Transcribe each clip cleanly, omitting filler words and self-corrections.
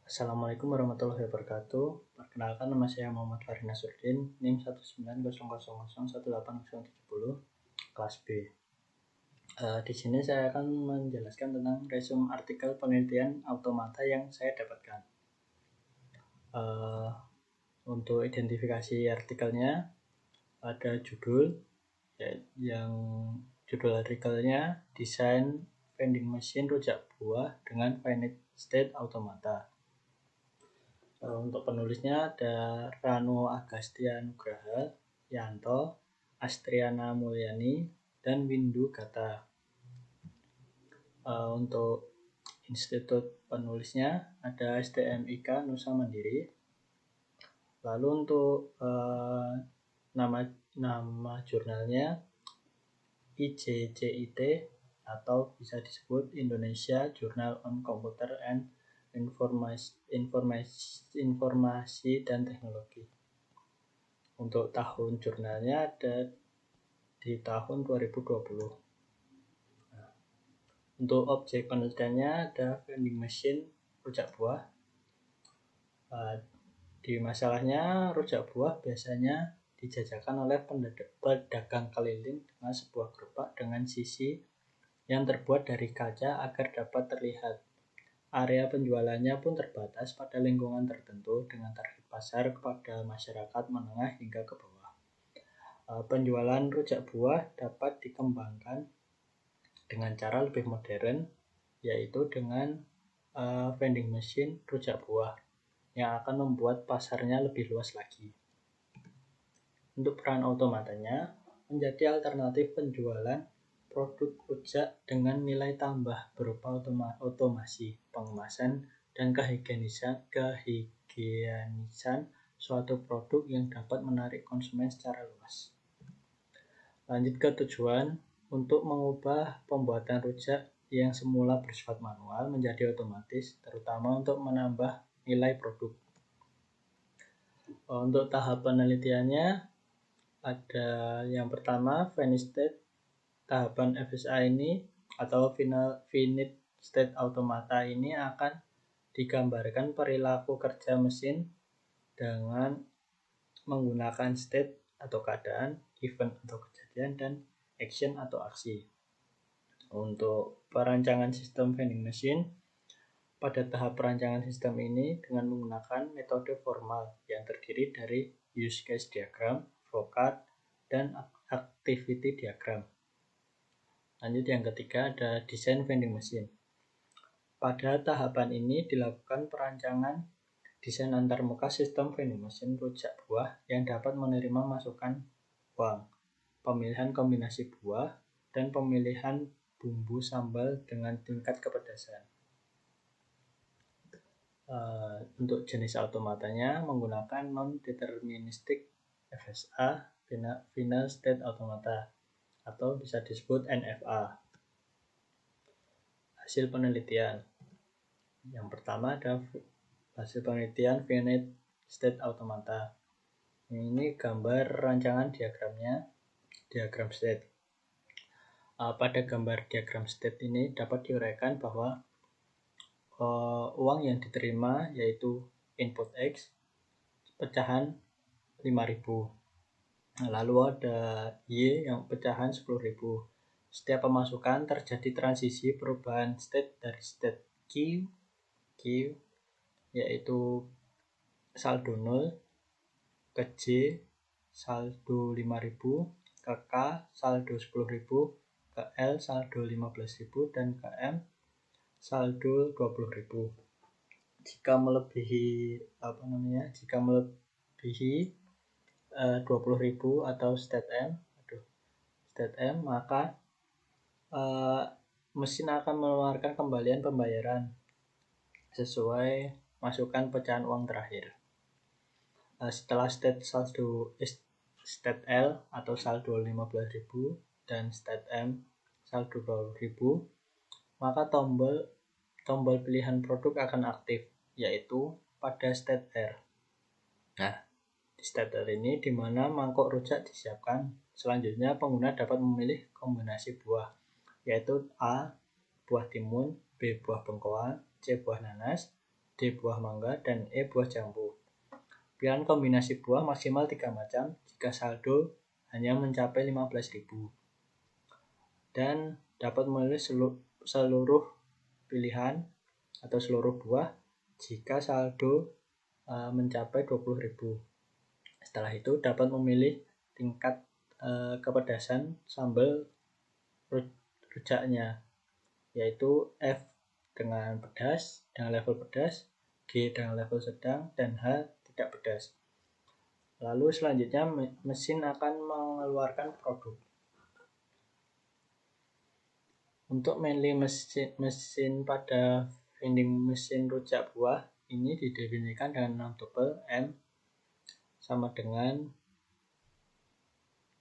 Assalamualaikum warahmatullahi wabarakatuh. Perkenalkan, nama saya Muhammad Farid Nasruddin, NIM 190001870, kelas B. Di sini saya akan menjelaskan tentang resume artikel penelitian automata yang saya dapatkan. Untuk identifikasi artikelnya, ada judul, yang judul artikelnya Desain Vending Machine Rujak Buah dengan Finite State Automata. Untuk penulisnya ada Rano Agastya Nugraha Yanto, Astriana Mulyani, dan Windu Gata. Untuk institut penulisnya ada STMIK Nusa Mandiri. Lalu untuk nama jurnalnya IJCIT atau bisa disebut Indonesia Journal on Computer and Informasi dan Teknologi. Untuk tahun jurnalnya ada di tahun 2020. Untuk objek penelitiannya ada vending machine rujak buah. Di masalahnya, rujak buah biasanya dijajakan oleh pedagang keliling dengan sebuah gerobak dengan sisi yang terbuat dari kaca agar dapat terlihat. Area penjualannya pun terbatas pada lingkungan tertentu dengan target pasar kepada masyarakat menengah hingga ke bawah. Penjualan rujak buah dapat dikembangkan dengan cara lebih modern, yaitu dengan vending machine rujak buah yang akan membuat pasarnya lebih luas lagi. Untuk peran automatanya, menjadi alternatif penjualan produk rujak dengan nilai tambah berupa otomasi, pengemasan, dan kehigienisan suatu produk yang dapat menarik konsumen secara luas. Lanjut ke tujuan, untuk mengubah pembuatan rujak yang semula bersifat manual menjadi otomatis, terutama untuk menambah nilai produk. Untuk tahap penelitiannya ada yang pertama, Finite State. Tahapan FSA ini atau Finite State Automata ini akan digambarkan perilaku kerja mesin dengan menggunakan state atau keadaan, event atau kejadian, dan action atau aksi. Untuk perancangan sistem vending machine, pada tahap perancangan sistem ini dengan menggunakan metode formal yang terdiri dari use case diagram, flowchart, dan activity diagram. Lanjut yang ketiga ada desain vending machine. Pada tahapan ini dilakukan perancangan desain antarmuka sistem vending machine rujak buah yang dapat menerima masukan uang, pemilihan kombinasi buah, dan pemilihan bumbu sambal dengan tingkat kepedasan. Untuk jenis automatanya menggunakan non-deterministic FSA, Final State Automata, atau bisa disebut NFA. Hasil penelitian. Yang pertama ada hasil penelitian Finite State Automata. Ini gambar rancangan diagramnya, diagram state. Pada gambar diagram state ini dapat diuraikan bahwa uang yang diterima yaitu input X, pecahan 5.000. Lalu ada Y yang pecahan 10.000. Setiap pemasukan terjadi transisi perubahan state dari state Q yaitu saldo 0, ke J saldo 5.000, ke K saldo 10.000, ke L saldo 15.000, dan ke M saldo 20.000. Jika melebihi 20.000 atau state M, maka mesin akan mengeluarkan kembalian pembayaran sesuai masukan pecahan uang terakhir. Setelah state L atau saldo 15.000 dan state M saldo 20.000, maka tombol pilihan produk akan aktif, yaitu pada state R. Di state R ini di mana mangkok rujak disiapkan. Selanjutnya pengguna dapat memilih kombinasi buah, yaitu A. buah timun, B. buah bengkoang, C. buah nanas, D. Buah mangga, dan E. Buah jambu. Pilihan kombinasi buah maksimal 3 macam jika saldo hanya mencapai 15.000. Dan dapat memilih seluruh pilihan atau seluruh buah jika saldo mencapai 20.000. Setelah itu dapat memilih tingkat kepedasan sambal rujaknya, yaitu F dengan pedas, dengan level pedas, G dengan level sedang, dan H tidak pedas. Lalu selanjutnya mesin akan mengeluarkan produk. Untuk mainly mesin pada vending mesin rujak buah ini didefinisikan dengan 6 tuple M sama dengan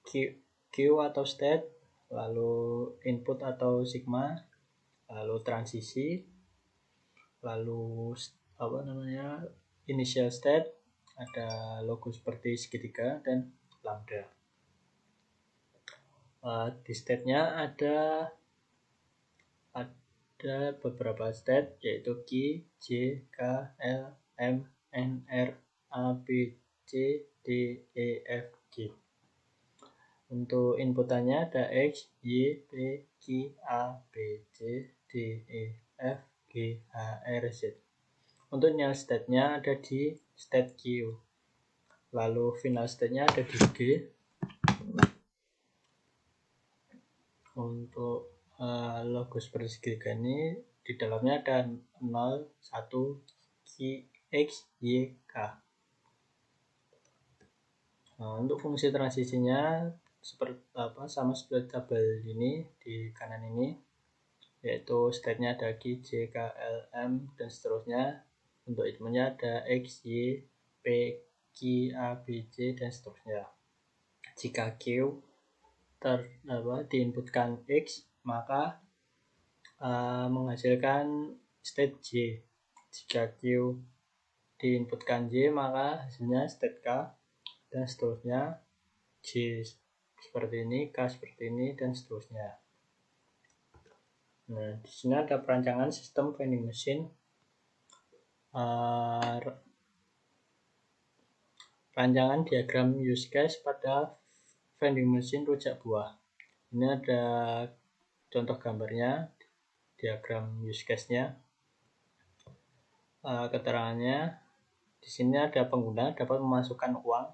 Q atau state, lalu input atau sigma, lalu transisi, lalu initial state, ada logo seperti segitiga, dan lambda. Di state-nya ada beberapa state, yaitu Q, J, K, L, M, N, R, A, B, C, D, E, F, G. Untuk inputannya ada X, Y, P, Q, A, B, C, D, E, F, G, H, R, Z. Untuk initial state-nya ada di state Q. Lalu final state-nya ada di G. Untuk logo seperti segitiga ini di dalamnya ada 0, 1, X, Y, K. Nah, untuk fungsi transisinya sama seperti tabel ini di kanan ini, yaitu state-nya ada Q, J, K, L, M, dan seterusnya. Untuk inputnya ada X, Y, P, Q, A, B, C, dan seterusnya. Jika Q diinputkan X, maka menghasilkan state J. Jika Q diinputkan J, maka hasilnya state K, dan seterusnya. J seperti ini, K seperti ini, dan seterusnya. Nah, di sini ada perancangan sistem vending machine. Rancangan diagram use case pada vending machine rujak buah. Ini ada contoh gambarnya, diagram use case-nya. Keterangannya, di sini ada pengguna dapat memasukkan uang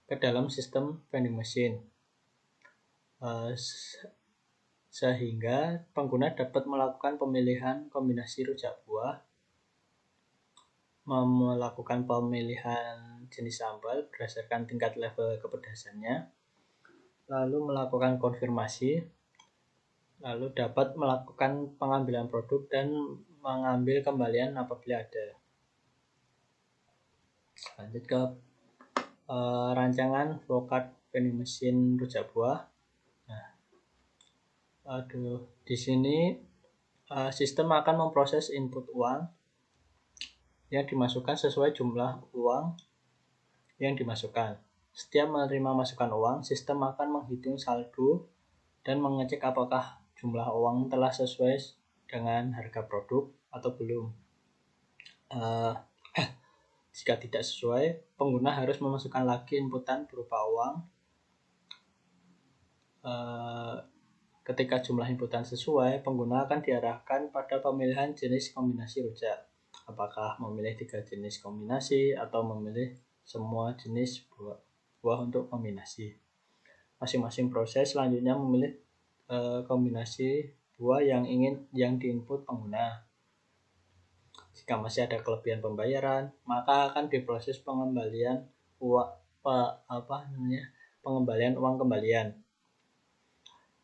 ke dalam sistem vending machine, sehingga pengguna dapat melakukan pemilihan kombinasi rujak buah, melakukan pemilihan jenis sambal berdasarkan tingkat level kepedasannya, lalu melakukan konfirmasi, lalu dapat melakukan pengambilan produk dan mengambil kembalian apabila ada. Lanjut ke rancangan flowcard vending machine rujak buah. Di sini sistem akan memproses input uang yang dimasukkan sesuai jumlah uang yang dimasukkan. Setiap menerima masukan uang, sistem akan menghitung saldo dan mengecek apakah jumlah uang telah sesuai dengan harga produk atau belum. Jika tidak sesuai, pengguna harus memasukkan lagi inputan berupa uang. Ketika jumlah inputan sesuai, pengguna akan diarahkan pada pemilihan jenis kombinasi rujak. Apakah memilih 3 jenis kombinasi atau memilih semua jenis buah untuk kombinasi. Masing-masing proses selanjutnya memilih kombinasi buah yang diinput pengguna. Jika masih ada kelebihan pembayaran, maka akan diproses pengembalian uang kembalian.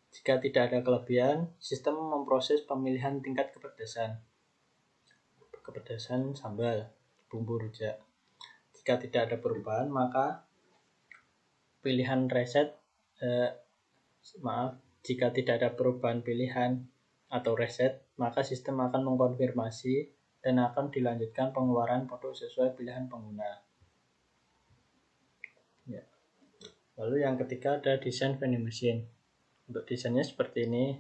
Jika tidak ada kelebihan, sistem memproses pemilihan tingkat kepedasan sambal bumbu rujak. Jika tidak ada perubahan, maka pilihan reset jika tidak ada perubahan pilihan atau reset, maka sistem akan mengkonfirmasi dan akan dilanjutkan pengeluaran produk sesuai pilihan pengguna. Ya. Lalu yang ketiga ada desain vending machine. Untuk desainnya seperti ini.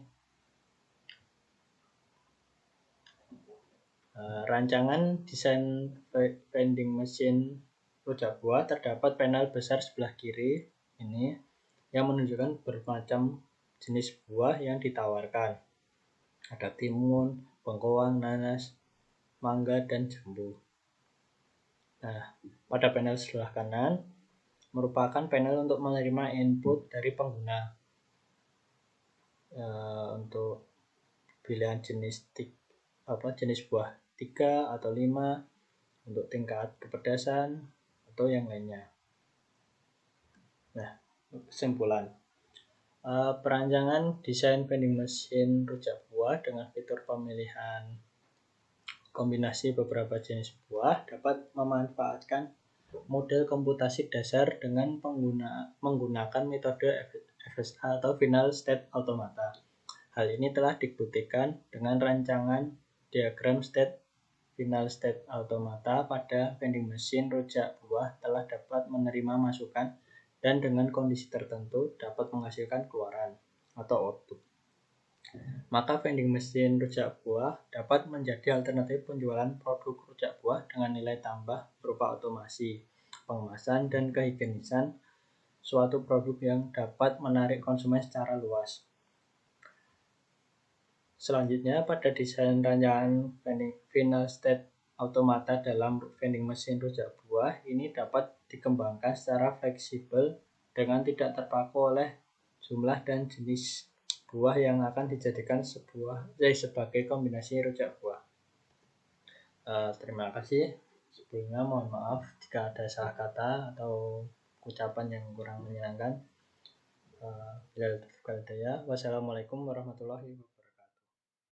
Rancangan desain vending machine rujak buah terdapat panel besar sebelah kiri ini yang menunjukkan bermacam jenis buah yang ditawarkan. Ada timun, bengkoang, nanas, mangga, dan jambu. Nah, pada panel sebelah kanan merupakan panel untuk menerima input dari pengguna untuk pilihan jenis buah 3 atau 5 untuk tingkat kepedasan atau yang lainnya. Nah, kesimpulan. Perancangan desain vending machine rujak buah dengan fitur pemilihan kombinasi beberapa jenis buah dapat memanfaatkan model komputasi dasar dengan menggunakan metode FSA atau Final State Automata. Hal ini telah dibuktikan dengan rancangan diagram Final State Automata pada vending machine rujak buah telah dapat menerima masukan dan dengan kondisi tertentu dapat menghasilkan keluaran atau output. Maka vending machine rujak buah dapat menjadi alternatif penjualan produk rujak buah dengan nilai tambah berupa otomasi, pengemasan, dan kehigienisan suatu produk yang dapat menarik konsumen secara luas. Selanjutnya, pada desain rancangan Final State Automata dalam vending machine rujak buah ini dapat dikembangkan secara fleksibel dengan tidak terpaku oleh jumlah dan jenis buah yang akan dijadikan sebagai kombinasi rujak buah. Terima kasih. Sebelumnya mohon maaf jika ada salah kata atau ucapan yang kurang menyenangkan. Wassalamualaikum warahmatullahi wabarakatuh.